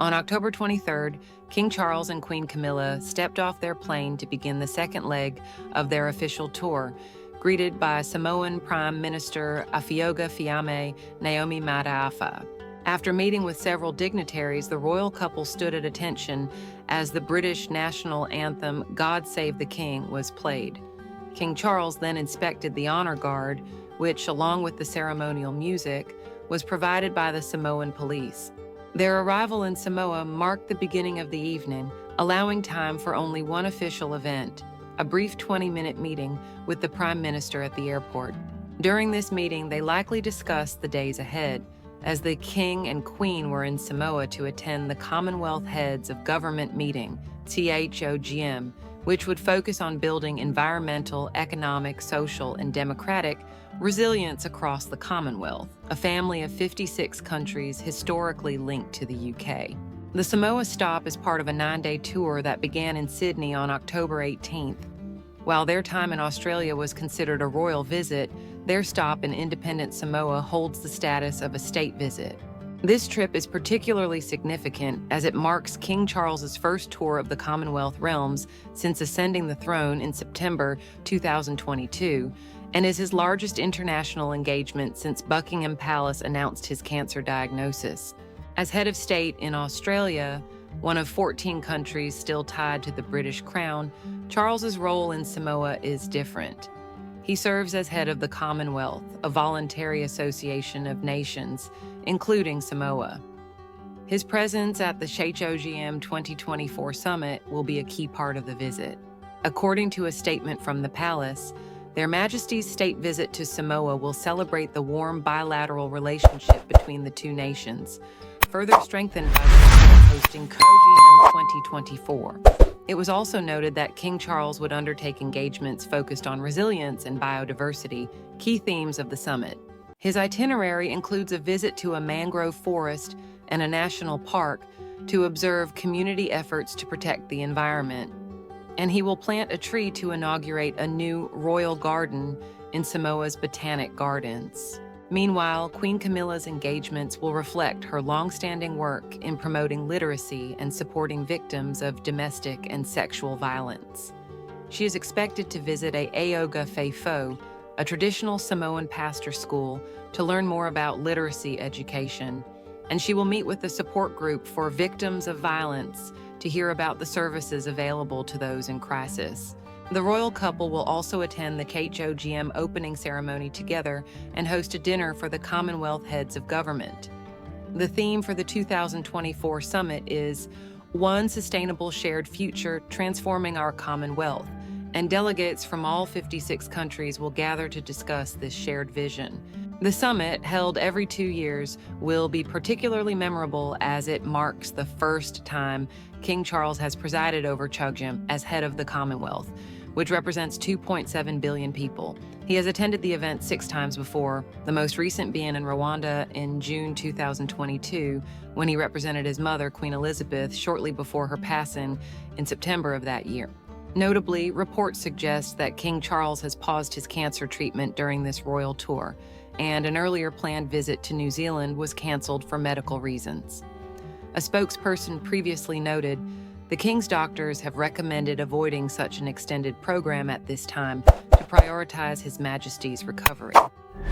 On October 23rd, King Charles and Queen Camilla stepped off their plane to begin the second leg of their official tour, greeted by Samoan Prime Minister Afioga Fiame Naomi Mataafa. After meeting with several dignitaries, the royal couple stood at attention as the British national anthem, God Save the King, was played. King Charles then inspected the honor guard, which, along with the ceremonial music, was provided by the Samoan police. Their arrival in Samoa marked the beginning of the evening, allowing time for only one official event, a brief 20-minute meeting with the Prime Minister at the airport. During this meeting, they likely discussed the days ahead, as the King and Queen were in Samoa to attend the Commonwealth Heads of Government meeting, CHOGM, which would focus on building environmental, economic, social, and democratic resilience across the Commonwealth, a family of 56 countries historically linked to the UK. The Samoa stop is part of a 9-day tour that began in Sydney on October 18th. While their time in Australia was considered a royal visit, their stop in independent Samoa holds the status of a state visit. This trip is particularly significant as it marks King Charles's first tour of the Commonwealth realms since ascending the throne in September 2022, and is his largest international engagement since Buckingham Palace announced his cancer diagnosis. As head of state in Australia, one of 14 countries still tied to the British crown, Charles's role in Samoa is different. He serves as head of the Commonwealth, a voluntary association of nations, including Samoa. His presence at the CHOGM 2024 summit will be a key part of the visit. According to a statement from the palace, Their Majesty's state visit to Samoa will celebrate the warm bilateral relationship between the two nations, further strengthened by hosting CHOGM 2024. It was also noted that King Charles would undertake engagements focused on resilience and biodiversity, key themes of the summit. His itinerary includes a visit to a mangrove forest and a national park to observe community efforts to protect the environment. And he will plant a tree to inaugurate a new royal garden in Samoa's Botanic Gardens. Meanwhile, Queen Camilla's engagements will reflect her long-standing work in promoting literacy and supporting victims of domestic and sexual violence. She is expected to visit a Aoga Feifo, a traditional Samoan pastor school, to learn more about literacy education, and she will meet with the support group for victims of violence to hear about the services available to those in crisis. The royal couple will also attend the CHOGM opening ceremony together and host a dinner for the Commonwealth Heads of Government. The theme for the 2024 summit is One Sustainable Shared Future, Transforming Our Commonwealth, and delegates from all 56 countries will gather to discuss this shared vision. The summit, held every 2 years, will be particularly memorable as it marks the first time King Charles has presided over CHOGM as head of the Commonwealth, which represents 2.7 billion people. He has attended the event 6 times before, the most recent being in Rwanda in June 2022, when he represented his mother, Queen Elizabeth, shortly before her passing in September of that year. Notably, reports suggest that King Charles has paused his cancer treatment during this royal tour, and an earlier planned visit to New Zealand was canceled for medical reasons. A spokesperson previously noted, the King's doctors have recommended avoiding such an extended program at this time to prioritize His Majesty's recovery.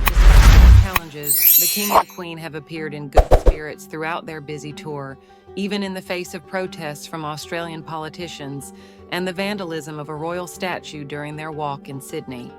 Despite challenges, the King and Queen have appeared in good spirits throughout their busy tour, even in the face of protests from Australian politicians and the vandalism of a royal statue during their walk in Sydney.